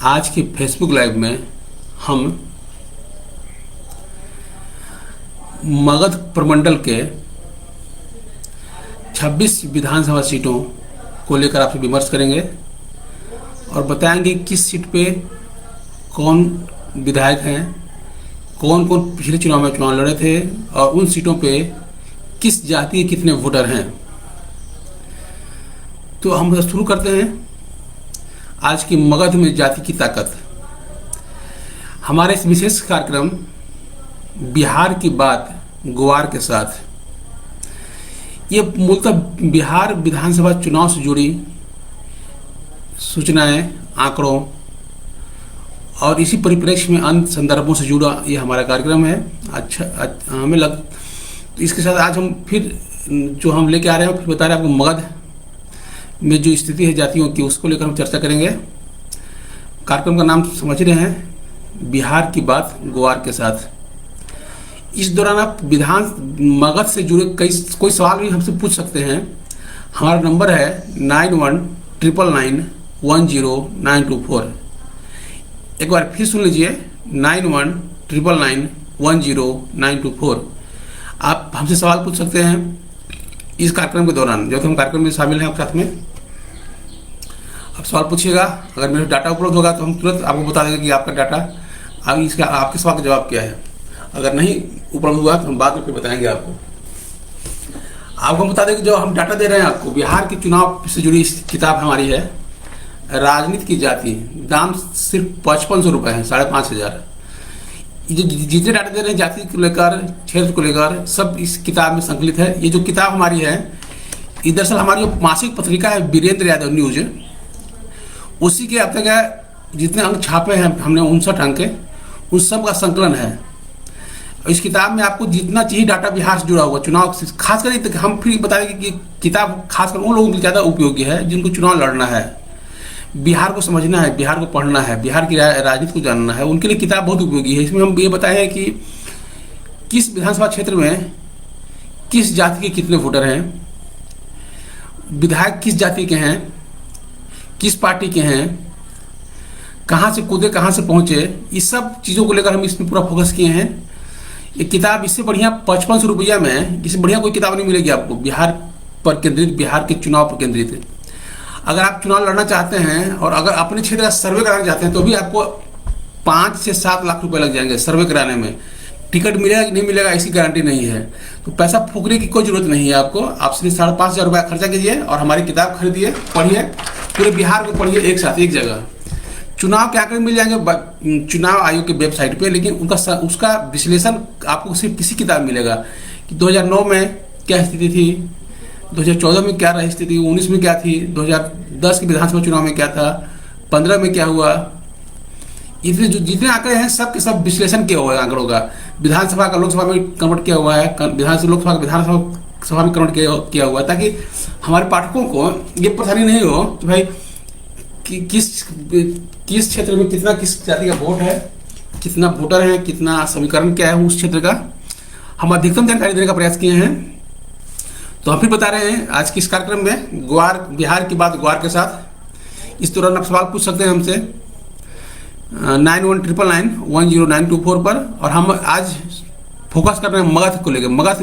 आज की Facebook live में हम मगध प्रमंडल के 26 विधानसभा सीटों को लेकर आपसे विमर्श करेंगे और बताएंगे किस सीट पे कौन विधायक हैं, कौन कौन पिछले चुनाव में चुनाव लड़े थे और उन सीटों पे किस जाति के कितने वोटर हैं। तो हम शुरू करते हैं आज की मगध में जाति की ताकत। हमारे इस विशेष कार्यक्रम बिहार की बात ग्वार के साथ, ये मूलतः बिहार विधानसभा चुनाव से जुड़ी सूचनाएं, आंकड़ों और इसी परिप्रेक्ष्य में अन्य संदर्भों से जुड़ा ये हमारा कार्यक्रम है। हमें तो इसके साथ आज हम फिर जो हम लेके आ रहे हैं फिर बता रहे हैं आपको मगध में जो स्थिति है जातियों की, उसको लेकर हम चर्चा करेंगे। कार्यक्रम का नाम समझ रहे हैं, बिहार की बात ग्वार के साथ। इस दौरान आप मगध से जुड़े कोई सवाल भी हमसे पूछ सकते हैं। हमारा नंबर है 9199910924। एक बार फिर सुन लीजिए, 9199910924। आप हमसे सवाल पूछ सकते हैं इस कार्यक्रम के दौरान, जो कि हम कार्यक्रम में शामिल हैं आपके साथ में। आप सवाल पूछिएगा, अगर मेरा डाटा उपलब्ध होगा तो हम तुरंत आपको बता देंगे कि आपका डाटा अब इसका आपके सवाल का जवाब क्या है। अगर नहीं उपलब्ध हुआ तो हम बाद में फिर बताएंगे आपको हम बता दें कि जो हम डाटा दे रहे हैं आपको, बिहार के चुनाव से जुड़ी किताब हमारी है, राजनीति की जाति। दाम सिर्फ 5500 रुपये है, 5500। ये जितने डाटा दे रहे हैं जाति को लेकर, क्षेत्र को लेकर, सब इस किताब में संकलित है। ये जो किताब हमारी है, ये दरअसल हमारी जो मासिक पत्रिका है वीरेंद्र यादव न्यूज, उसी के अब तक जितने अंक छापे हैं हमने 59 अंक के, उन सब का संकलन है। इस किताब में आपको जितना चाहिए डाटा बिहार से जुड़ा हुआ चुनाव से, खासकर हम फिर बता देंगे कि किताब खासकर उन लोगों के लिए ज़्यादा उपयोगी है जिनको चुनाव लड़ना है, बिहार को समझना है, बिहार को पढ़ना है, बिहार की राजनीति को जानना है, उनके लिए किताब बहुत उपयोगी है। इसमें हम ये बताए हैं कि किस विधानसभा क्षेत्र में किस जाति के कितने वोटर हैं, विधायक किस जाति के हैं, किस पार्टी के हैं, कहाँ से कूदे कहाँ से पहुँचे, इस सब चीज़ों को लेकर हम इसमें पूरा फोकस किए हैं। ये किताब इससे बढ़िया 5500 रुपया में, इससे बढ़िया कोई किताब नहीं मिलेगी आपको बिहार पर केंद्रित, बिहार के चुनाव पर केंद्रित। अगर आप चुनाव लड़ना चाहते हैं और अगर अपने क्षेत्र का सर्वे कराना चाहते हैं तो भी आपको 5 से 7 लाख रुपए लग जाएंगे सर्वे कराने में। टिकट मिलेगा कि नहीं मिलेगा इसकी गारंटी नहीं है, तो पैसा फूकने की कोई जरूरत नहीं है आपको। आप सिर्फ 5500 रुपया खर्चा कीजिए और हमारी किताब खरीदिए, पढ़िए, पूरे बिहार को पढ़िए एक साथ एक जगह। चुनाव के आंकड़े मिल जाएंगे चुनाव आयोग के वेबसाइट पे, लेकिन उसका विश्लेषण आपको सिर्फ किसी किताब मिलेगा कि 2009 में क्या स्थिति थी, 2014 में क्या रही स्थिति, 19 में क्या थी, 2010 के विधानसभा चुनाव में क्या था, 15 में क्या हुआ। इतने जो जितने आंकड़े हैं सब के सब विश्लेषण किया हुआ है आंकड़ों का। विधानसभा का लोकसभा में कन्वर्ट किया हुआ है, लोकसभा का विधानसभा में कन्वर्ट किया हुआ है, ताकि हमारे पाठकों को ये परेशानी नहीं हो कि भाई किस क्षेत्र में कितना किस जाति का वोट है, कितना वोटर है, कितना समीकरण क्या है उस क्षेत्र का। हम अधिकतम जानकारी देने का प्रयास किए हैं। तो हम फिर बता रहे हैं आज के इस कार्यक्रम में बिहार की बात ग्वार के साथ। इस दौरान आप सवाल पूछ सकते हैं हमसे 9199910924 पर। और हम आज फोकस कर रहे हैं मगध को लेकर। मगध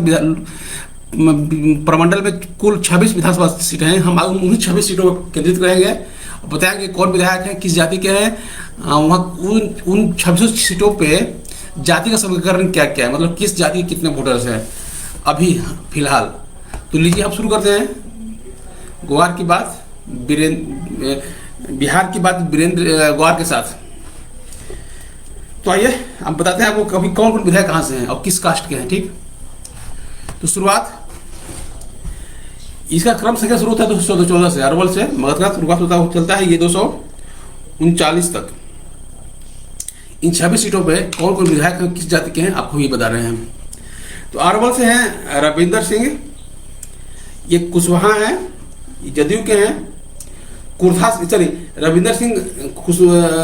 प्रमंडल में कुल 26 विधानसभा सीटें हैं, हम उन्हीं 26 सीटों पर केंद्रित रहेंगे और बताएंगे कौन विधायक है, किस जाति के हैं, वहाँ उन 26 सीटों पे जाति का समीकरण क्या क्या है, मतलब किस जाति के कितने वोटर्स हैं अभी फिलहाल। तो लीजिए हम शुरू करते हैं ग्वार की बात बिहार की बात वीरेंद्र ग्वार के साथ। तो आइए हम बताते हैं आपको कभी कौन कौन विधायक कहाँ से हैं और किस कास्ट के हैं। ठीक, तो शुरुआत इसका क्रम संख्या शुरू होता है 214 से, अरवल से मगध का शुरुआत चलता है ये 239 तक। इन 26 सीटों पे कौन कौन विधायक किस जाति के हैं आपको ये बता रहे हैं। तो अरवल से हैं रविंदर सिंह, ये कुशवाहा हैं, ये जदयू के हैं। कुर्था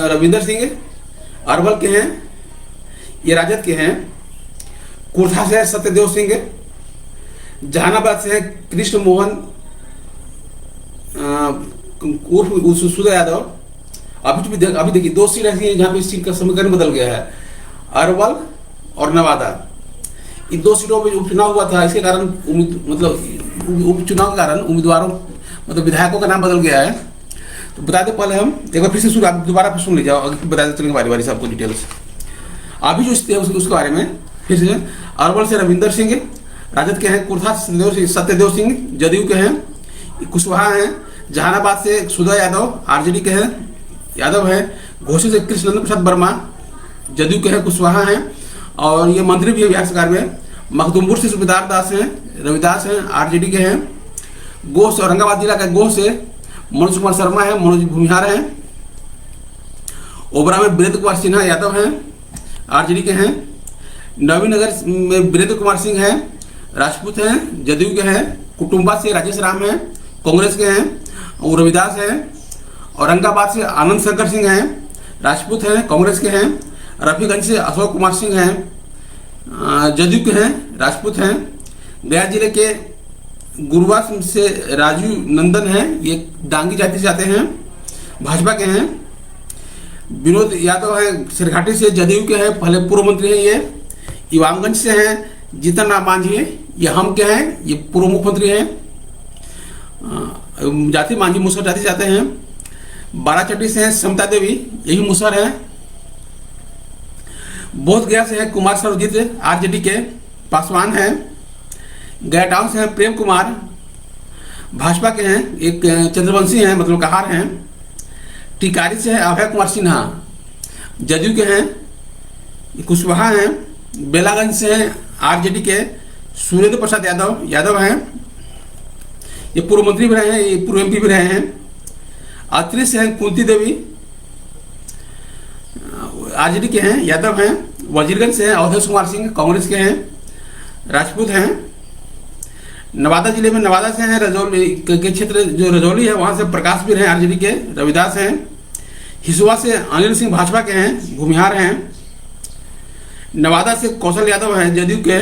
रविंदर सिंह अरवल के हैं, ये राजद के हैं। कुर्था से है सत्यदेव सिंह, जहानाबाद से है कृष्ण मोहन उर्फ सुधा यादव, अभी देखिए 2 सीट ऐसी हैं जहाँ पे इस सीट का समीकरण बदल गया है, अरवल और नवादा। इन 2 सीटों पर उपचुनाव हुआ था, इसके कारण मतलब उपचुनाव के कारण उम्मीदवारों मतलब विधायकों का नाम बदल गया है। तो बता दें पहले हम एक बार फिर से सुन, आप दोबारा फिर सुन लीजिए, बता देते चलेंगे बारी बारी से आपको डिटेल्स। अभी जो स्थिति है उसके बारे में फिर से। अरवल से रविंदर सिंह राजद के हैं, कुर्था से सत्यदेव सिंह जदयू के हैं, कुशवाहा हैं, जहानाबाद से सुधा यादव आरजेडी के हैं, यादव है, घोसी से कृष्णनंदन प्रसाद वर्मा जदयू के हैं, कुशवाहा हैं और ये मंत्री भी है बिहार सरकार में। मखदुमपुर से सुबेदार दास हैं, रविदास हैं, आरजेडी के हैं। गोह से औरंगाबाद जिला का गोह से मनोज कुमार शर्मा है, मनोज भूमिहार हैं। ओबरा में वीरेंद्र कुमार सिन्हा यादव हैं, आरजेडी के हैं। नवीनगर में वीरेंद्र कुमार सिंह हैं, राजपूत हैं, जदयू के हैं। कुटुम्बा से राजेश राम हैं, कांग्रेस के हैं, और रविदास हैं। औरंगाबाद से आनंद शंकर सिंह हैं, राजपूत हैं, कांग्रेस के हैं। रफीगंज से अशोक कुमार सिंह हैं, जदयू के हैं, राजपूत हैं। गया जिले के गुरुवा से राजू नंदन हैं, ये डांगी जाति से आते हैं, भाजपा के हैं। विनोद यादव है, सिरघाटी से जदयू के हैं, पहले पूर्व मंत्री हैं ये। इमामगंज से हैं जीतन राम मांझी, ये हम के हैं, ये पूर्व मुख्यमंत्री हैं। जाति मांझी मुसहर जाति से आते हैं। बाराचट्टी से हैं समता देवी, यही मुसहर है। बोध गया से है कुमार सर्वजीत आरजेडी के, पासवान हैं। गया टाउन से हैं प्रेम कुमार, भाजपा के हैं, एक चंद्रवंशी हैं मतलब कहार हैं। टिकारी से है अभय कुमार सिन्हा, जदयू के हैं, कुशवाहा हैं। बेलागंज से हैं आरजेडी के सुरेंद्र प्रसाद यादव हैं, ये पूर्व मंत्री भी रहे हैं, ये पूर्व एमपी भी रहे हैं। अत्रि से हैं कुंती देवी, आरजेडी के हैं, यादव हैं। वजीरगंज से हैं अवधेश कुमार सिंह, कांग्रेस के हैं, राजपूत हैं। नवादा जिले में नवादा से हैं रजौली के क्षेत्र जो रजौली है वहाँ से प्रकाश भी रहे आरजेडी के, रविदास हैं। हिसुआ से अनिल सिंह भाजपा के हैं, भूमिहार हैं। नवादा से कौशल यादव हैं, जदयू के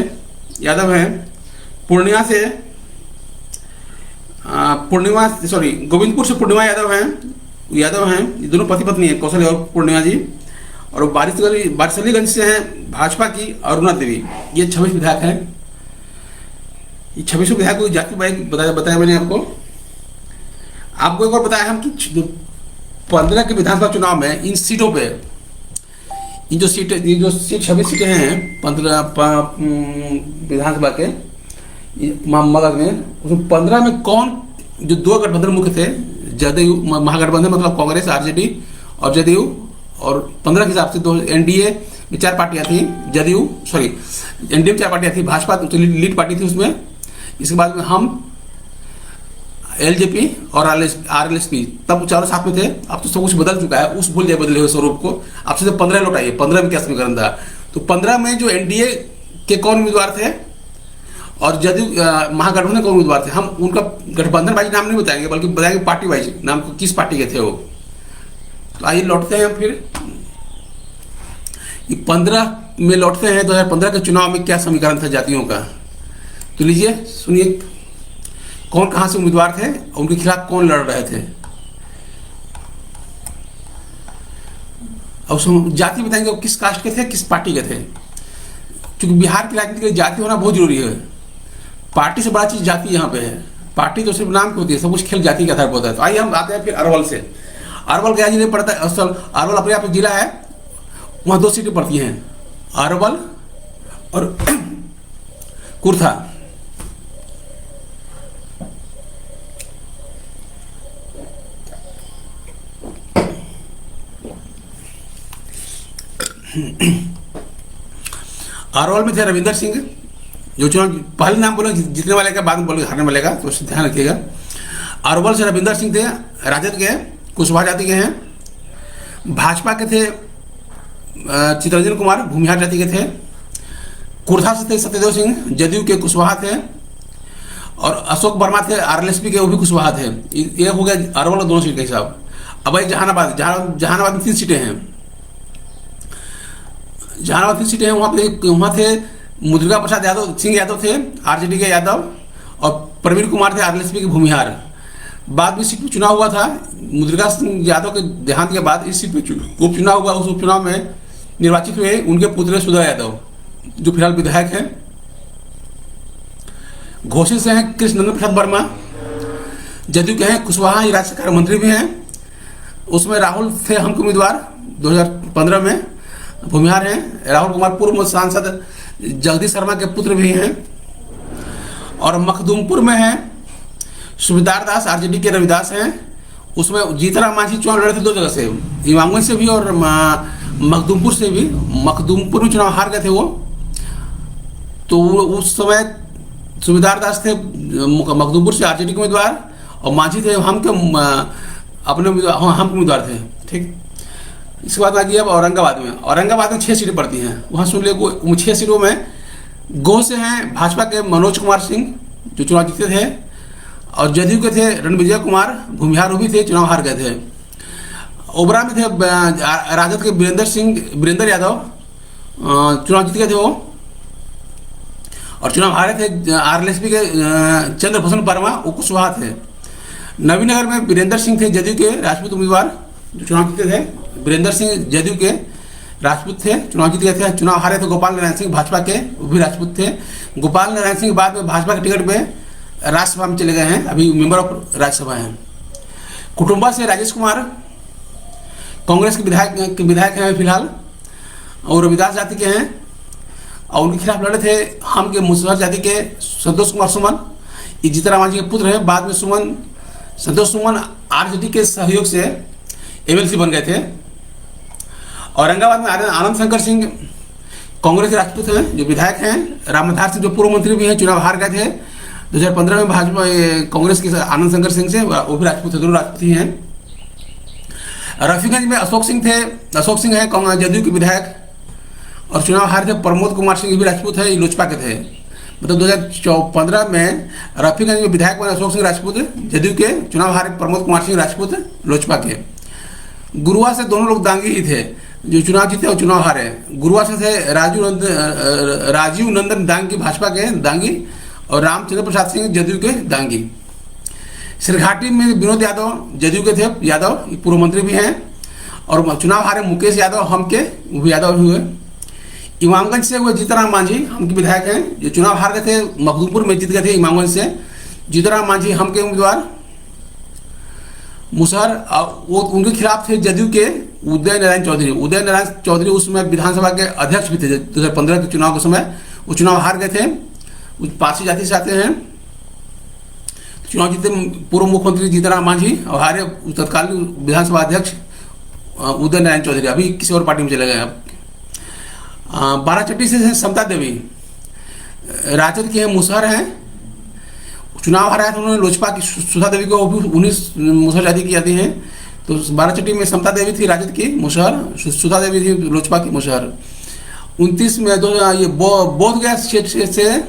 यादव हैं। पूर्णिया से गोविंदपुर से पूर्णिमा यादव हैं, ये दोनों पति पत्नी हैं, कौशल और पूर्णिमा जी। और बारिसलीगंज से हैं भाजपा की अरुणा देवी, ये 26 विधायक हैं। ये 26 विधायकों की जाति बताया मैंने आपको एक बार बताया हम कि 15 के विधानसभा चुनाव में इन सीटों पे ये जो सीट 26 सीटें हैं 15 विधानसभा के मगध में, उसमें 15 में कौन जो 2 गठबंधन मुख्य थे, जदयू महागठबंधन मतलब कांग्रेस आरजेडी और जदयू, और 15 के हिसाब से 2 एनडीए में 4 पार्टियां थी, एनडीए में 4 पार्टियां थी, भाजपा तो लीड पार्टी थी उसमें। इसके बाद में हम एलजेपी और आरएलएसपी तब चारों साथ में थे। अब तो सब कुछ बदल चुका है, उस बदले हुए स्वरूप को अब से 15 लौटाइए। 15 में क्या समीकरण था, तो 15 में जो एनडीए के कौन उम्मीदवार थे और जदयू महागठबंधन कौन उम्मीदवार थे, हम उनका गठबंधन वाइज नाम नहीं बताएंगे बल्कि बताएंगे पार्टी वाइज नाम, किस पार्टी के थे वो। तो आइए लौटते हैं फिर 15 में लौटते हैं। 2015 के चुनाव में क्या समीकरण था जातियों का, तो लीजिए सुनिए कौन कहां से उम्मीदवार थे, उनके खिलाफ कौन लड़ रहे थे। अब जाति बताएंगे किस कास्ट के थे, किस पार्टी के थे, क्योंकि बिहार की राजनीति के लिए जाति होना बहुत जरूरी है। पार्टी से बड़ा चीज जाति यहाँ पे है, पार्टी तो सिर्फ नाम की होती है, सब कुछ खेल जाति के आधार पर होता है। तो आइए हम आते हैं फिर अरवल से। अरवल गया जिले पड़ता है, असल अरवल अपने आप जिला है, वहाँ 2 सीटें पड़ती हैं, अरवल और कुर्था। अरवल में थे रविंदर सिंह, जो चुनाव पहले नाम बोले जीतने वाले का, बाद में बोले हारने वाले का, तो उससे ध्यान रखिएगा। अरवल से रविंदर सिंह थे, राजद के, कुशवाहा जाति के हैं। भाजपा के थे चितरंजन कुमार, भूमिहार जाति के थे। कुर्था से थे सत्यदेव सिंह, जदयू के, कुशवाहा थे। और अशोक वर्मा थे आरएलएसपी के, वो भी कुशवाहा थे। ये हो गया अरवल और 2 सीट का हिसाब। अब भाई जहानाबाद में 3 सीटें हैं, जहानाबाद 3 सीटें हैं। वहाँ थे मुद्रिका प्रसाद सिंह यादव थे, आरजेडी के यादव, और प्रवीण कुमार थे आरएलएसपी के, भूमिहार। बाद में सीट पर चुनाव हुआ था। मुद्रिका सिंह यादव के देहांत के बाद इस सीट पर उपचुनाव हुआ। उस उपचुनाव में निर्वाचित हुए उनके पुत्र सुधा यादव, जो फिलहाल विधायक हैं। घोषित से हैं कृष्ण नंदन प्रसाद वर्मा, जदयू के हैं। कुशवाहा राज्य सरकार मंत्री भी हैं। उसमें राहुल थे हम उम्मीदवार 2015 में, भूमिहार हैं। राहुल कुमार पूर्व सांसद जगदीश शर्मा के पुत्र भी हैं। और मखदूमपुर में हैं सुबेदार दास, आरजेडी के रविदास हैं। उसमें जीतराम मांझी चुनाव लड़े थे 2 जगह से, इमामगंज से भी और मखदूमपुर से भी। मखदूमपुर में चुनाव हार गए थे वो, तो उस समय सुबेदार दास थे मखदूमपुर से आरजेडी के उम्मीदवार, और मांझी थे हम के अपने उम्मीदवार थे। ठीक, इसके बाद आ गया अब औरंगाबाद में। औरंगाबाद में 6 सीटें पड़ती हैं। वहाँ सुन ले, 6 सीटों में गो से हैं भाजपा के मनोज कुमार सिंह, जो चुनाव जीते थे, और जदयू के थे रणविजय कुमार, भूमिहार भी थे, चुनाव हार गए थे। ओबरा में थे राजद के वीरेंद्र यादव, चुनाव जीत गए थे वो, और चुनाव हारे थे। आरएलएसपी के चंद्रभूषण वर्मा, वो कुशवाहा थे। नवीनगर में वीरेंद्र सिंह थे, जदयू के राजपूत उम्मीदवार, जो चुनाव जीते थे। वीरेंद्र सिंह जदयू के राजपूत थे, चुनाव जीत गए थे। चुनाव हारे थे गोपाल नारायण सिंह, भाजपा के, वो भी राजपूत थे। गोपाल नारायण सिंह बाद में भाजपा के टिकट पे राज्यसभा में चले गए हैं, अभी मेंबर ऑफ राज्यसभा हैं। कुटुंबा से राजेश कुमार कांग्रेस के विधायक हैं फिलहाल, और रविदास जाति के हैं, और उनके खिलाफ लड़े थे हम के मुसहर जाति के संतोष कुमार सुमन, ये जीतराम मांझी के पुत्र हैं। बाद में संतोष सुमन आरजेडी के सहयोग से एमएलसी बन गए थे। औरंगाबाद में आनंद शंकर सिंह कांग्रेस के राजपूत हैं, जो विधायक हैं। रामधार सिंह जो पूर्व मंत्री भी हैं, चुनाव हार गए थे 2015 में भाजपा कांग्रेस के आनंद शंकर सिंह से, वो भी राजपूत थे, दोनों राजपूत ही हैं। रफीगंज में अशोक सिंह थे, अशोक सिंह है जदयू के विधायक, और चुनाव हारे थे। प्रमोद कुमार सिंह भी राजपूत है, ये लोजपा के थे। मतलब 2015 में रफीगंज में विधायक बने अशोक सिंह राजपूत जदयू के, चुनाव हारे प्रमोद कुमार सिंह राजपूत लोजपा के। गुरुआ से दोनों लोग दांगी ही थे, जो चुनाव जीते और चुनाव हारे। गुरुआ से थे राजीव नंदन दांगी, भाजपा के दांगी, और रामचंद्र प्रसाद सिंह जदयू के दांगी। सिरघाटी में विनोद यादव जदयू के थे, यादव पूर्व मंत्री भी हैं, और चुनाव हारे मुकेश यादव हम के, वो भी यादव हुए। इमामगंज से हुए जीतराम मांझी हम के विधायक हैं, जो चुनाव हार गए थे, मखदूमपुर में जीत गए थे इमामगंज से। जीतराम मांझी हम के उम्मीदवार। मुसहर वो उनके खिलाफ थे जदयू के उदय नारायण चौधरी। उदय नारायण चौधरी उसमें विधानसभा के अध्यक्ष भी थे 2015 के चुनाव के समय, वो चुनाव हार गए थे। पारसी जाति से आते हैं, चुनाव जीते पूर्व मुख्यमंत्री जीतराम मांझी, और हारे तत्कालीन विधानसभा अध्यक्ष उदय नारायण चौधरी, अभी किसी और पार्टी में चले गए। अब बाराचट्टी से समता देवी, राजद की है, मुसहर हैं, चुनाव हारा है, तो उन्होंने लोजपा की सुधा देवी को, उन्हीं मुसहर जाति की जाती हैं। तो बाराचट्टी में समता देवी थी राजद की मुसहर, सुधा देवी थी लोजपा की मुसहर। 29 में ये बोध गया से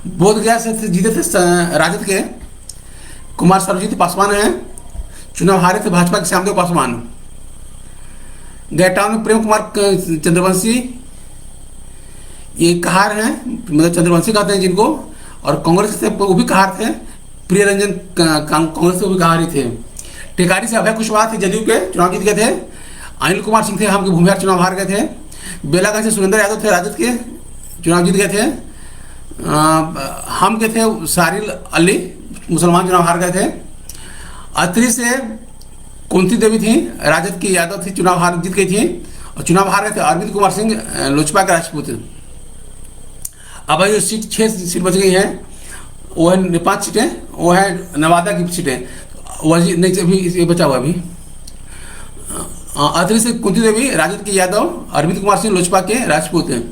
बोध गया से जीते थे राजद के कुमार सर्वजीत पासवान हैं, चुनाव हारे थे भाजपा के श्यामदेव पासवान। गैटाउन में प्रेम कुमार चंद्रवंशी, ये कहार हैं, मतलब चंद्रवंशी कहते हैं जिनको, और कांग्रेस से वो भी कहार थे। प्रिय रंजन कांग्रेस से वो भी कहार ही थे। टेकारी से अभय कुशवाहा थे, जदयू के, चुनाव जीत गए थे। अनिल कुमार सिंह थे हम के, भूमिहार, चुनाव हार गए थे। बेलागंज से सुरेंद्र यादव थे राजद के, चुनाव जीत गए थे। हम के थे सारिल अली, मुसलमान, चुनाव हार गए थे। अत्री से कुंती देवी थी, राजद की यादव थी, चुनाव हार जीत गई थी, और चुनाव हार गए थे। अरविंद कुमार सिंह लोजपा के राजपूत। अब जो सीट 6 सीट बच गई हैं, वो है 5 सीटें, वो है नवादा की सीटें, वही नहीं अभी ये बचा हुआ अभी। अत्री से कुंती देवी राजद की यादव, अरविंद कुमार सिंह लोजपा के राजपूत हैं।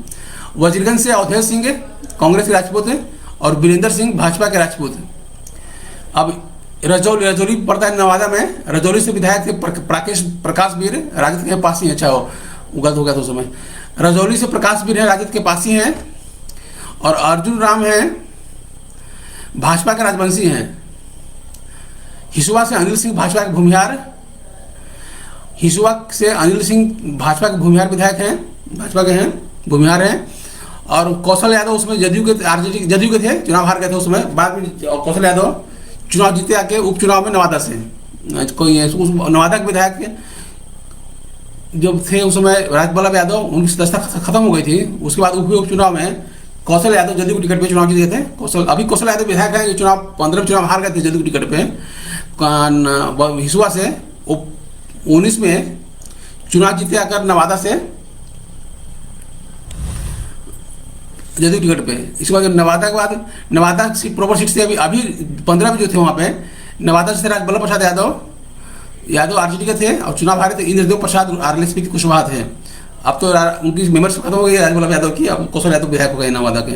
वजीरगंज से अवधेश सिंह कांग्रेस के राजपूत हैं, और वीरेंद्र सिंह भाजपा के राजपूत हैं। अब रजौली पड़ता है नवादा में, रजौली से विधायक थे प्रकाश वीर, राजद के पास ही, अच्छा हो गलत हो गया तो समय। रजौली से प्रकाश वीर है, राजद के पास ही हैं, और अर्जुन राम है, भाजपा के राजवंशी हैं। हिसुआ से अनिल सिंह भाजपा के भूमिहार, हिसुआ से अनिल सिंह भाजपा के भूमिहार विधायक हैं, भाजपा के हैं। भूमिहार हैं। और कौशल यादव उसमें जदयू के आरजेडी जदयू के थे, चुनाव हार गए थे उसमें। बाद में कौशल यादव चुनाव जीते आके उपचुनाव में नवादा से। कोई उस नवादा के विधायक जब थे उस समय राजवल्लभ यादव, उनकी सदस्यता खत्म हो गई थी। उसके बाद उपचुनाव में कौशल यादव जदयू की टिकट पे चुनाव जीते थे। कौशल यादव विधायक हैं जो चुनाव 15 में चुनाव हार गए थे जदयू की टिकट पे हिसुआ से। 19 में चुनाव जीते आकर नवादा से जदयू टिकट पे। इसके बाद नवादा के बाद नवादा सीट प्रॉपर सीट से अभी 15 में जो थे वहाँ पे नवादा से राजवल्लभ प्रसाद यादव आरजेडी के थे और चुनाव हारे थे। इंद्रदेव प्रसाद आरएलएसपी के कुशवाहा थे। अब तो उनकी मेंबरशिप खत्म हो गई राजवल्लभ यादव की, अब कौशल यादव विधायक हो गए नवादा के।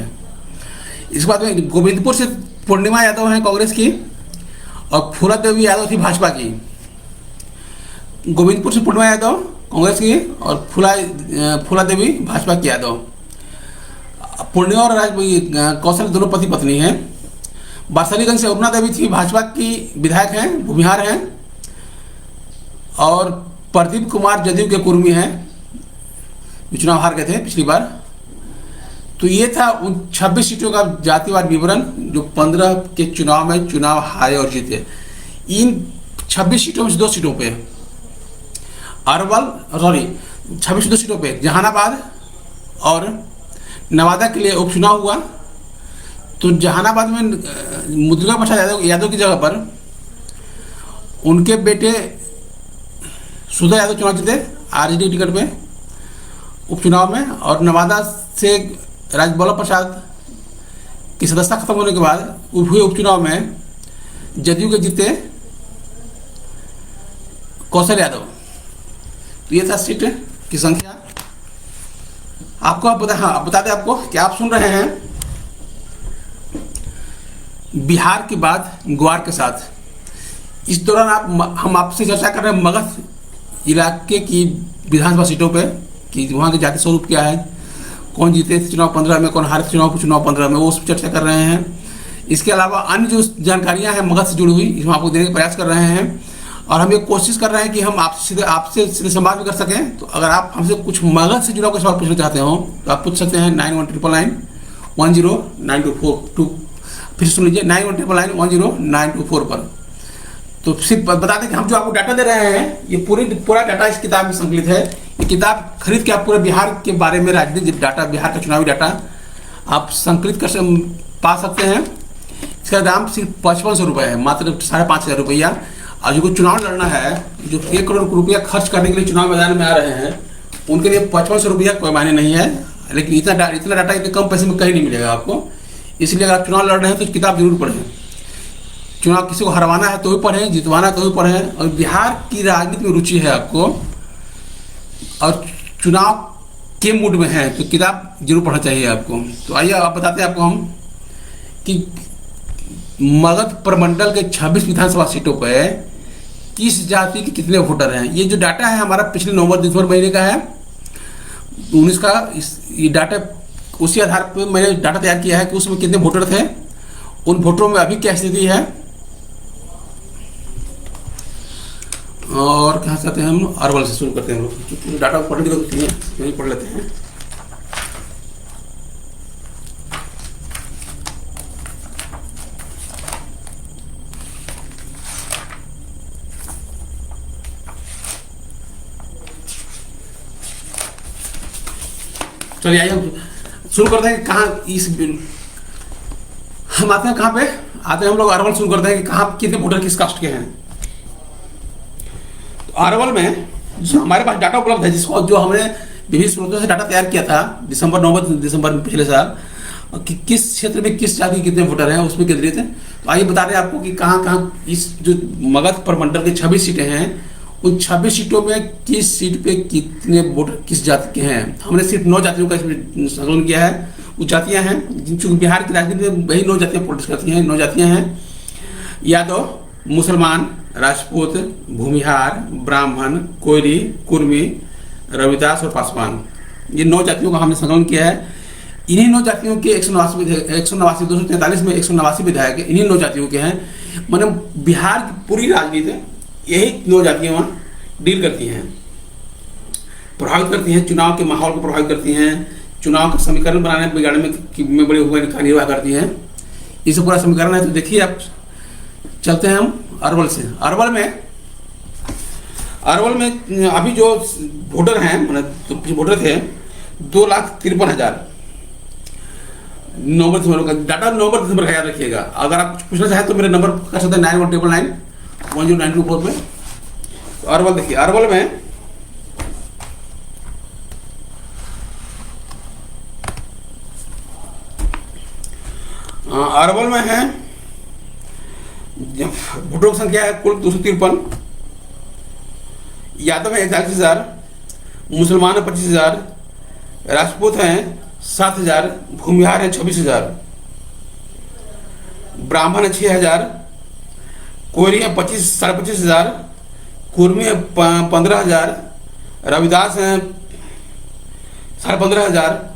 इसके बाद में गोविंदपुर से पूर्णिमा यादव हैं कांग्रेस की और फूला देवी यादव थी भाजपा की। गोविंदपुर से पूर्णिमा यादव कांग्रेस की और फूला देवी भाजपा की यादव। पूर्णिमा और कौशल दोनों पति पत्नी हैं। बासलीगंज से अरुणा देवी थी, भाजपा की विधायक हैं, भूमिहार हैं। और प्रदीप कुमार जदयू के कुर्मी हैं, चुनाव हार गए थे पिछली बार। तो ये था उन 26 सीटों का जातिवार विवरण जो 15 के चुनाव में चुनाव हारे और जीते। इन 26 सीटों में से 2 सीटों पे अरवल 26 सीटों पे जहानाबाद और नवादा के लिए उपचुनाव हुआ। तो जहानाबाद में मुद्रिका प्रसाद यादव की जगह पर उनके बेटे सुधा यादव चुनाव जीते आरजेडी टिकट पे उपचुनाव में। और नवादा से राजवल्लभ प्रसाद की सदस्यता खत्म होने के बाद हुए उपचुनाव में जदयू के जीते कौशल यादव। तो ये था सीट की संख्या। आपको बता दें आपको कि आप सुन रहे हैं बिहार की बात ग्वार के साथ। इस दौरान हम आपसे चर्चा कर रहे हैं मगध इलाके की विधानसभा सीटों पे कि वहाँ के जाति स्वरूप क्या है, कौन जीते थे चुनाव 15 में, कौन हारे चुनाव 15 में, वो उस पर चर्चा कर रहे हैं। इसके अलावा अन्य जो जानकारियाँ हैं मगध से जुड़ी हुई इसमें आपको देने का प्रयास कर रहे हैं। और हम ये कोशिश कर रहे हैं कि हम आपसे सीधे संवाद भी कर सकें। तो अगर आप हमसे कुछ मगध से जुड़ा कोई सवाल पूछना चाहते हो तो आप पूछ सकते हैं 9199910924। फिर सुन लीजिए 9199109224 पर। तो सिर्फ बता दें कि हम जो आपको डाटा दे रहे हैं ये पूरा डाटा इस किताब में संकलित है। ये किताब खरीद के आप पूरे बिहार के बारे में राजनीतिक डाटा, बिहार का चुनावी डाटा आप संकलित कर पा सकते हैं। इसका दाम सिर्फ 5500 रुपये है, मात्र 5500 रुपया। और जो चुनाव लड़ना है, जो 1 करोड़ रुपया खर्च करने के लिए चुनाव मैदान में आ रहे हैं, उनके लिए 5500 रुपया कोई मायने नहीं है। लेकिन इतना डाटा इतने कम पैसे में कहीं नहीं मिलेगा आपको। इसलिए अगर आप चुनाव लड़ रहे हैं तो किताब जरूर पढ़ें। चुनाव किसी को हरवाना है तो भी पढ़ें, जितवाना तो भी पढ़ें। और बिहार की राजनीति में रुचि है आपको और चुनाव के मूड में है तो किताब जरूर पढ़ना चाहिए आपको। तो आइए आप बताते हैं आपको हम कि मगध प्रमंडल के 26 विधानसभा सीटों पर किस जाति के कितने वोटर हैं। ये जो डाटा है हमारा पिछले नवंबर दिसंबर महीने का है 19 का। ये डाटा उसी आधार पर मैंने डाटा तैयार किया है कि उसमें कितने वोटर थे, उन वोटरों में अभी क्या स्थिति है। और कहाँ से आते हैं हम, अरवल से शुरू करते हैं। हम लोग डाटा पढ़ने की जरूरत नहीं है, पढ़ लेते हैं। चलिए आइए हम शुरू करते हैं। कहाँ हम आते हैं, कहाँ पे आते हैं हम लोग अरवल शुरू करते हैं कि कहाँ कितने वोटर किस कास्ट के हैं। तो अरवल में जो हमारे पास डाटा उपलब्ध है, जिसको जो हमने विभिन्न स्रोतों से डाटा तैयार किया था नवंबर दिसंबर में पिछले साल, कि किस क्षेत्र में किस जाति के कितने वोटर हैं उसमें केंद्रित है। तो आइए बता दें आपको कि कहाँ कहाँ इस जो मगध प्रमंडल के 26 सीटें हैं, उन 26 सीटों में किस सीट पे कितने वोटर किस जाति के हैं। हमने सिर्फ 9 जातियों का इसमें संकलन किया है। वो जातियाँ हैं जिन बिहार की राजनीति में वही 9 जातियाँ पॉलिटिक्स करती हैं। 9 जातियाँ हैं यादव, मुसलमान, राजपूत, भूमिहार, ब्राह्मण, कोयरी, कुर्मी, रविदास और पासवान। ये 9 जातियों का हमने संकलन किया है। इन्हीं 9 जातियों के 189 243 में 189 विधायक इन्हीं 9 जातियों के हैं। मतलब बिहार की पूरी राजनीति यही 9 जातियाँ डील करती हैं, प्रभावित करती हैं, चुनाव के माहौल को प्रभावित करती हैं, चुनाव का समीकरण बनाने बिगाड़ने में बड़ी भूमिका निर्वाह करती हैं। इसे पूरा समीकरण है। तो देखिए आप, चलते हैं हम अरवल से। अरवल में अभी जो वोटर हैं, मतलब वोटर थे 2,53,000 नवंबर दिसंबर का डाटा, नवंबर दिसंबर का याद रखिएगा। अगर आप पूछना चाहें तो मेरे नंबर कर सकते हैं 9199 पे। तो अरवल देखिए, अरवल में है वोटरों की संख्या है कुल 253। यादव है 41,000, मुसलमान है 25,000, राजपूत हैं 7,000, भूमिहार है 26,000, ब्राह्मण है 6,000, कोयरी है 25,000, कुर्मी है 15,000, रविदास हैं 15,500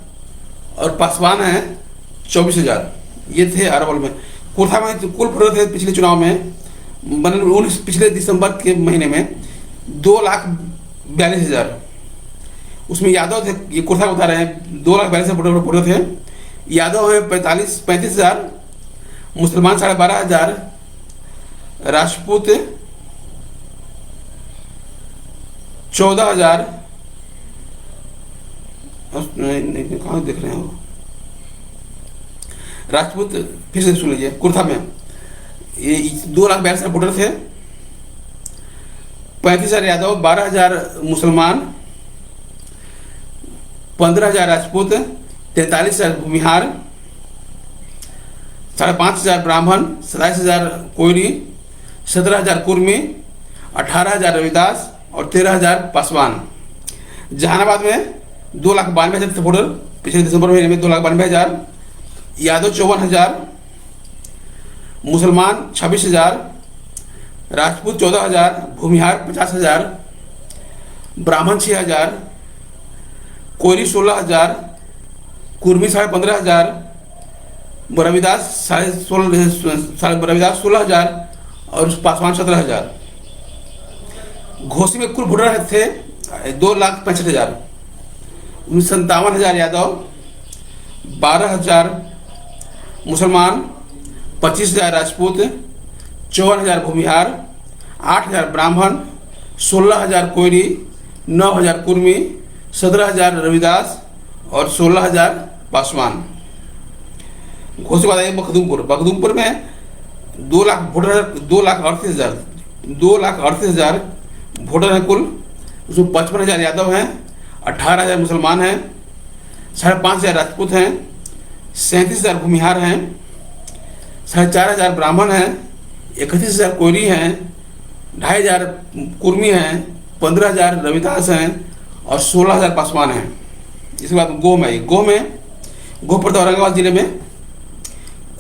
और पासवान हैं 24,000। ये थे अरवल में। कुर्था में कुल वोटर थे पिछले चुनाव में, पिछले दिसंबर के महीने में 2,42,000। उसमें यादव थे, ये कुर्था बता रहे हैं, 2,42,000 वोटर थे। यादव है 35,000, मुसलमान 12,500, राजपूत 14,000। कहाँ देख रहे हैं वो, राजपूत फिर से सुन लीजिए। कुर्था में ये 2,42,000 वोटर थे। 35,000 यादव, 12,000 मुसलमान, 15,000 राजपूत, 43,000 भूमिहार, 5,500 ब्राह्मण, 27,000 कोयरी, 17,000 कुर्मी, 18,000 रविदास और 13,000 पासवान। जहानाबाद में 2,92,000 थे वोटर पिछले दिसंबर महीने में, 2,92,000। यादव 54,000, मुसलमान 26,000, राजपूत 14,000, भूमिहार 50,000, ब्राह्मण 6,000, कोयरी 16,000, कुर्मी 15,500, रविदास 16,000 और पासवान 17,000। घोसी में कुल वोटर थे 2,65,000। 57,000 यादव, 12,000 मुसलमान, 25,000 राजपूत, 54,000 भूमिहार, 8,000 ब्राह्मण, 16,000 कोयरी, 9,000 कुर्मी, 17,000 रविदास और 16,000 पासवान। घोषित बात है बखदुमपुर में 2,38,000 वोटर हैं कुल। उसमें 55,000 यादव हैं, 18,000 मुसलमान हैं, 5,500 राजपूत हैं, 37,000 भूमिहार हैं, 4,500 ब्राह्मण हैं, 31,000 कोयरी हैं, 2,500 कुर्मी हैं, 15,000 रविदास हैं और 16,000 पासवान हैं। इसके बाद गो में गोहपुर औरंगाबाद जिले में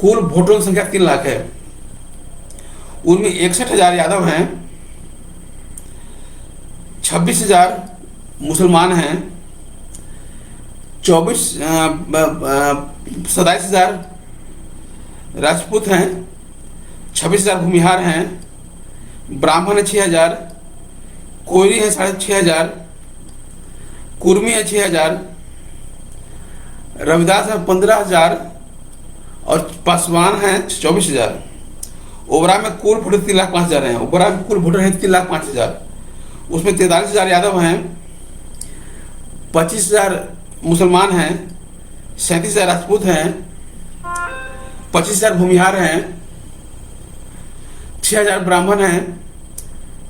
कुल वोटरों की संख्या 3 लाख है। उनमें 61,000 यादव हैं, 26,000 मुसलमान हैं, 27,000 राजपूत हैं, 26,000 भूमिहार हैं, ब्राह्मण है 6,000, कोयरी है 6,500, कुर्मी है 6,000, रविदास है 15,000 और पासवान है 24,000। ओबरा में कुल वोटर 3,05,000 हैं। ओबरा में कुल वोटर है 3,05,000। उसमें 43,000 यादव हैं, 25,000 मुसलमान हैं, 37,000 राजपूत हैं, 25,000 भूमिहार हैं, 6,000 ब्राह्मण हैं,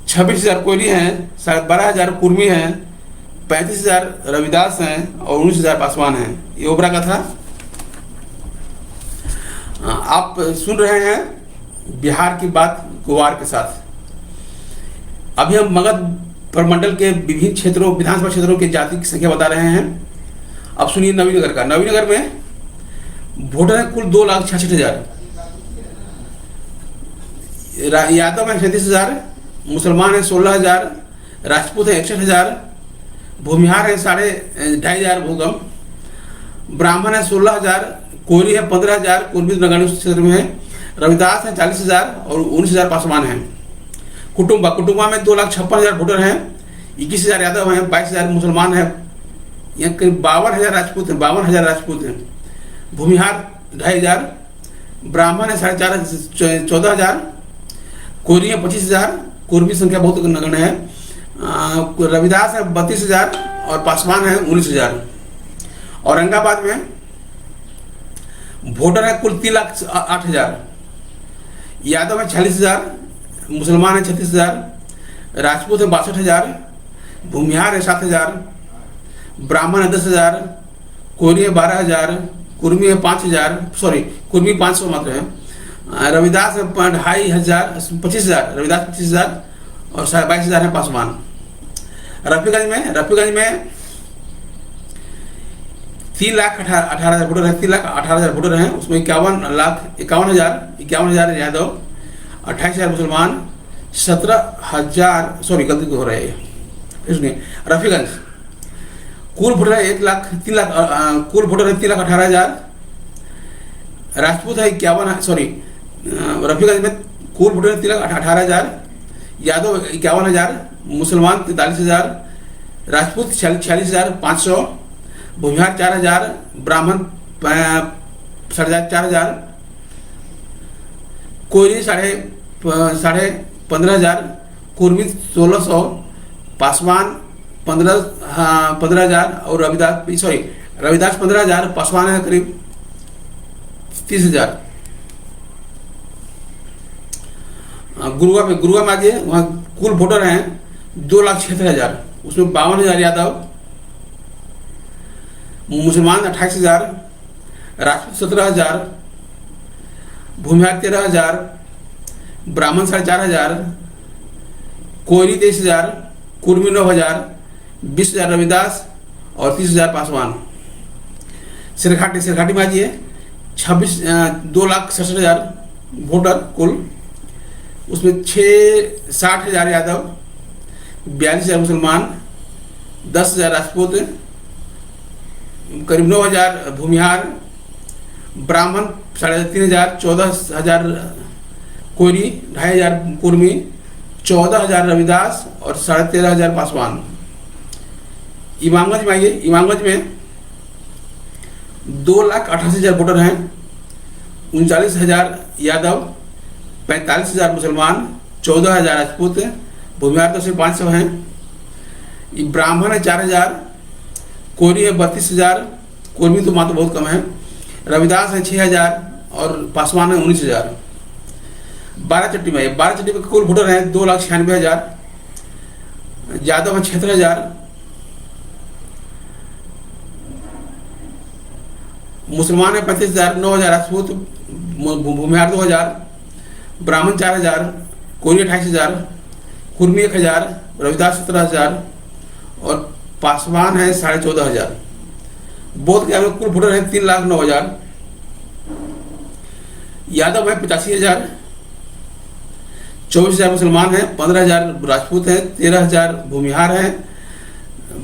26,000 कोयरी हैं, 12,500 कुर्मी हैं, 35,000 रविदास हैं और 19,000 पासवान हैं। ये ओबरा का था। आप सुन रहे हैं बिहार की बात गुवार के साथ। अभी हम मगध प्रमंडल के विभिन्न क्षेत्रों, विधानसभा क्षेत्रों के जाति की संख्या बता रहे हैं। अब सुनिए नवीनगर का। नवीनगर में वोटर है कुल 2,66,000। यादव है 37,000, मुसलमान है 16,000, राजपूत है 61,000, भूमिहार है 2,500 भूगम, ब्राह्मण है 16,000, कोयरी है 15,000, कुर्मी नगरीय क्षेत्र में है, रविदास है 40,000 और 19,000 पासवान हैं। कुटुंबा में 2,56,000 वोटर हैं, 21,000 यादव हैं, 22,000 मुसलमान हैं, यहाँ करीब 52,000 राजपूत हैं, 52,000 राजपूत हैं। भूमिहार 2,500, ब्राह्मण है 4,500, 14,000, कोरी है 25,000, कुर्मी संख्या बहुत नगण्य है। रविदास है 32,000 और पासवान है 19,000। औरंगाबाद में वोटर है कुल 3,08,000। यादव है 46,000, मुसलमान है 36,000, राजपूत है 62,000, भूमिहार है 7,000, ब्राह्मण है 10,000, कोरी है 12,000, कुर्मी है 5,000, सॉरी कुर्मी 500 मात्र है। रविदास है 25,000, रविदास 25,000 और 22,000 है पासवान। रफीगंज में 3,18,000 वोटर है, 3,18,000 वोटर हैं। उसमें 51,000 यादव, 28,000 मुसलमान, 17,000, सॉरी गलती हो रहा है इसमें। रफीगंज कुल वोटर है 3,00,000, कुल वोटर है 3,18,000। राजपूत है 51, सॉरी रफीगंज में कुल वोटर है 3,18,000, यादव 51,000, मुसलमान 43,000, राजपूत 46,500, भूमिहार 4,000, ब्राह्मण 4,500, कोयरी 15,500, कुर्मी 1,600, पासवान 15,000 और रविदास 15,000, पासवान है करीब 30,000। गुरुआ में आगे वहाँ कुल वोटर हैं 2,76,000। उसमें 52,000 यादव, मुसलमान 28,000, राजपूत 17,000, भूमिहार 13,000, ब्राह्मण 4,500, कोयरी 23,000, कुर्मी 9,000, 20,000 रविदास और 30,000 पासवान। सिरघाटी में आइए 2,67,000 वोटर कुल। उसमें 60,000 यादव, 42,000 मुसलमान, 10,000 राजपूत, करीब 9,000 भूमिहार, ब्राह्मण 3,500, 14,000 कोयरी, 2,500 कुर्मी, 14,000 रविदास और 13,500 पासवान। इमामगंज में आइए, इमामगंज में 2,88,000 वोटर हैं, 39,000 यादव, 45,000 मुसलमान, 14,000 राजपूत, भूमिहार तो सिर्फ 500 हैं। ब्राह्मण है 4,000, कोयरी है 32,000, कुर्मी तो मात्र बहुत कम है, रविदास है 6,000 और पासवान है 19,000। 12 में कुल वोटर हैं 2,96,000, यादव है 76,000, मुसलमान है 35,000, 9,000 राजपूत, भूमिहार 2,000, ब्राह्मण 4,000, कोयरी 28,000, कुर्मी 1,000, रविदास 17,000 और पासवान है 14,500। बोध गया में कुल वोटर है 3,09,000। यादव है 85,000, 24,000 मुसलमान है, 15,000 राजपूत है, 13,000 भूमिहार है,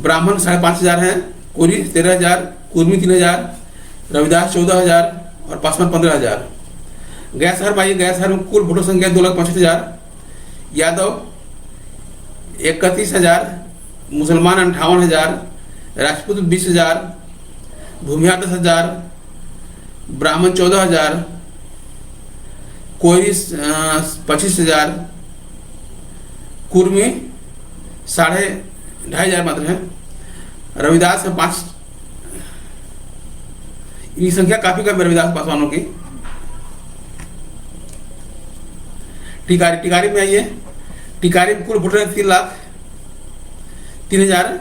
ब्राह्मण 5,500 है, कोयरी 13,000, कुर्मी 3,000, रविदास 14,000 और पासवान 15,000। गया शहर में गया शहर में कुल वोटर संख्या 2,65,000, यादव 31,000, मुसलमान 58,000, राजपूत 20,000, भूमिहार 10,000, ब्राह्मण 14,000, कोयरी 25,000, कुर्मी 2,500 मात्र है, रविदास है 5। इनकी संख्या काफी कम है रविदास पासवानों की। टिकारी में आइए, टिकारी में कुल वोटर है 3,03,000,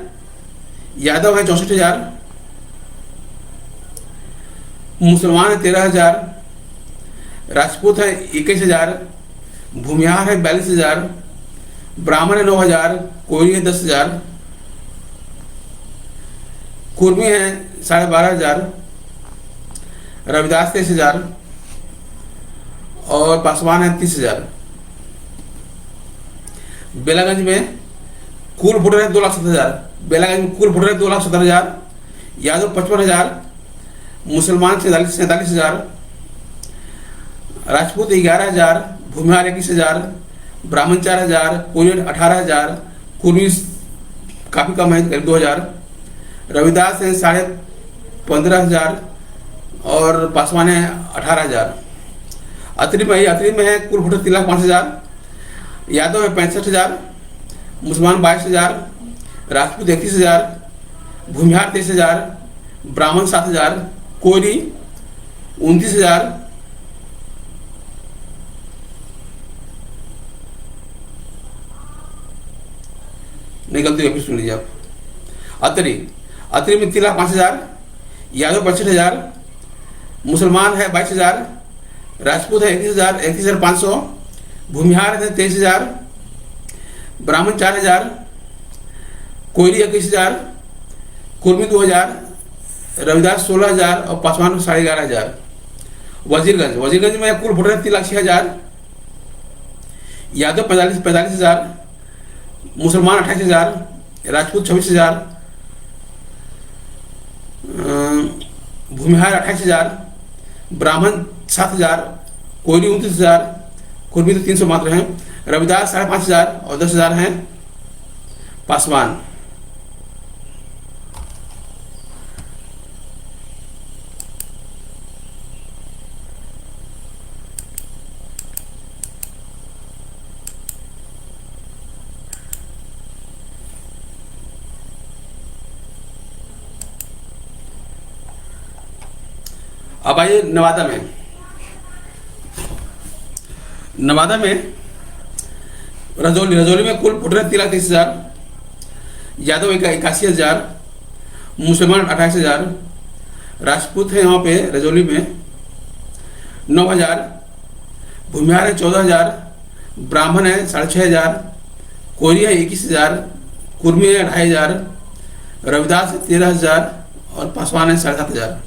यादव है 64,000, मुसलमान है 13,000, राजपूत है 21,000, भूमिहार है 42,000, ब्राह्मण है 9,000, कोयरी है 10,000, कुर्मी है 12,500, रविदास 23,000 और पासवान है 30,000। बेलागंज में कुल वोटर है 2,07,000, बेलागंज में कुल वोटर है 2,70,000, यादव 55,000, मुसलमान 47,000, राजपूत 11,000, भूमिहार 21,000, ब्राह्मण 4,000, कोयरी 18,000, कुर्मी काफी कम है करीब 2,000, रविदास हैं 15,500 और पासवान है 18,000। अतरी में है कुल वोटर 3,05,000। यादव है 65,000, मुसलमान 22,000, राजपूत 31,000, भूमिहार 23,000, ब्राह्मण 7,000, कोयरी 29,000, नहीं गलती फिर सुन लीजिए आप। अतरी में 3,05,000, यादव 65,000, मुसलमान है 22,000, राजपूत है 31,500, भूमिहार है 23,000, ब्राह्मण 4,000, कोयरी 21,000, कुर्मी 2,000, रविदास 16,000 और पासवान 11,500। वजीरगंज में कुल वोटर 3,06,000, यादव 45,000, मुसलमान 28,000, राजपूत 26,000, भूमिहार 28,000, ब्राह्मण 7,000, कोयरी 29,000, कुर्मी तो 300 मात्र हैं, रविदास 5,500 और 10,000 हैं पासवान। अब आइए नवादा में रजौली में कुल वोटर 3,23,000, यादव 81,000, मुसलमान 28,000, राजपूत है यहाँ पे रजौली में 9,000, भूमिहार है 14,000, ब्राह्मण है 6,500, कोयरी है 21,000, कुर्मी है 2,500, रविदास है 13,000 और पासवान है 7,500।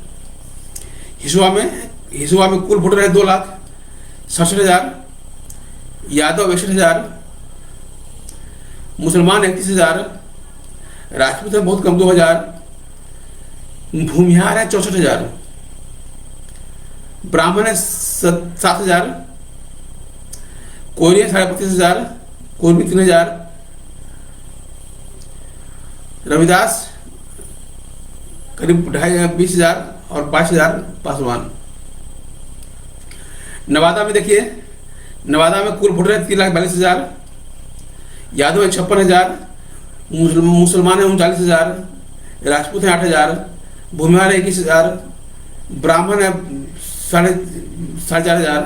हिसुआ में कुल वोटर है 2,67,000, यादव 61,000, मुसलमान 31,000, राजपूत है बहुत कम 2,000, भूमिहार है 64,000, ब्राह्मण है 7,000, कोयरी है 35,500, कुर्मी 3,000, रविदास करीब 20,000 और 5,000 पासवान। नवादा में देखिए, नवादा में कुल वोटर है 3,42,000, यादव है 56,000, मुसलमान है 39,000, राजपूत है 8,000, भूमिहार है 21,000, ब्राह्मण है 4,500,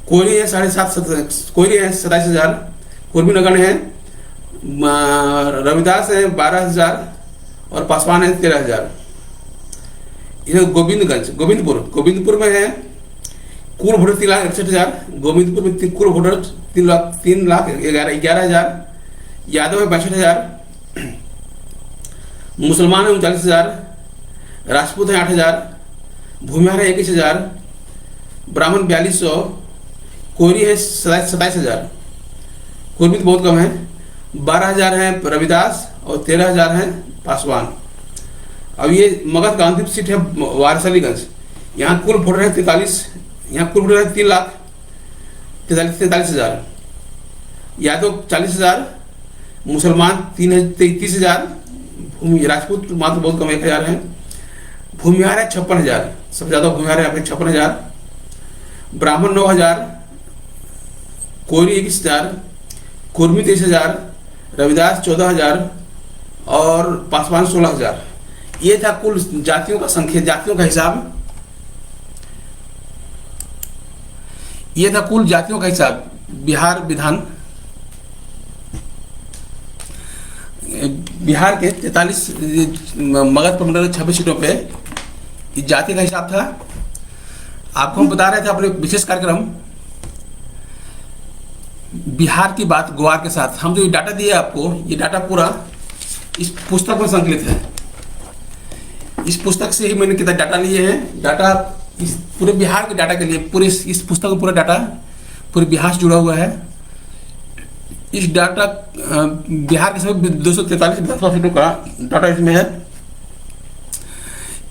कोयरी है 27,000, कुर्मी नगण है, रविदास है 12,000 और पासवान है 13,000। इधर गोविंदपुर में है कुल वोटर 3,61,000, गोविंदपुर में कुल वोटर 3,11,000, यादव है 62,000, मुसलमान है 39,000, राजपूत है 8,000, भूमिहार है 21,000, ब्राह्मण 4,200, कोयरी है 27,000, कुर्मी बहुत कम है, 12,000 है रविदास और 13,000 है पासवान। अब ये मगध का अंतिम सीट है वारसलीगंज। यहाँ कुल वोटर है 3,43,43,000, यादव 40,000, मुसलमान 30,000, राजपूत मात्र बहुत कम 1,000 है, भूमिहार है 56,000, सबसे ज्यादा भूमिहार है यहाँ पे 56,000, ब्राह्मण 9,000, कोयरी 21,000, कुर्मी 23,000, रविदास 14,000 और पासवान 16,000। ये था कुल जातियों का संख्या, जातियों का हिसाब। ये था कुल जातियों का हिसाब। बिहार के 43 मगध प्रमंडल 26 सीटों पे इस जाति का हिसाब था। आपको हम बता रहे थे अपने विशेष कार्यक्रम बिहार की बात ग्वार के साथ। हम जो ये डाटा दिए आपको, ये डाटा पूरा इस पुस्तक में संकलित है। इस पुस्तक से ही मैंने कितना डाटा लिए हैं। डाटा इस पूरे बिहार के डाटा के लिए पूरे इस पुस्तक में पूरा डाटा पूरे बिहार से जुड़ा हुआ है। इस डाटा बिहार के सभी 243 विधानसभा सीटों का डाटा इसमें है।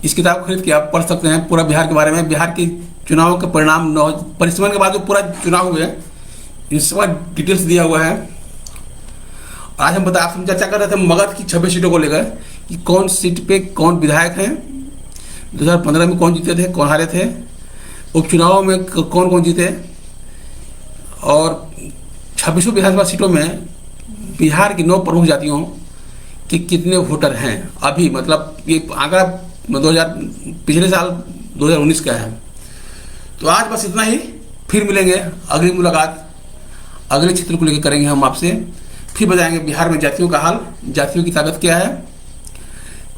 इस किताब को खरीद के आप पढ़ सकते हैं पूरा बिहार के बारे में। बिहार के चुनाव के परिणाम परिसमन के बाद जो पूरा चुनाव हुए इस सब डिटेल्स दिया हुआ है। आज हम आपसे चर्चा कर रहे थे मगध की 26 सीटों को लेकर कि कौन सीट पे कौन विधायक हैं, 2015 में कौन जीते थे, कौन हारे थे, उपचुनाव में कौन कौन जीते, और 26 विधानसभा सीटों में बिहार की 9 प्रमुख जातियों के कितने वोटर हैं अभी। मतलब ये आंकड़ा 2000 पिछले साल 2019 का है। तो आज बस इतना ही, फिर मिलेंगे, अगली मुलाकात अगले चित्र को लेकर करेंगे हम आपसे, फिर बताएंगे बिहार में जातियों का हाल, जातियों की ताकत क्या है।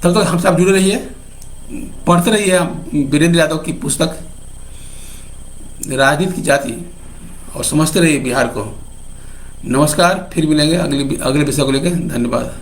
तब तक हमसे आप जुड़े रहिए, पढ़ते रहिए वीरेंद्र यादव की पुस्तक राजनीति की जाति, और समझते रहिए बिहार को। नमस्कार, फिर मिलेंगे अगले विषय को लेकर। धन्यवाद।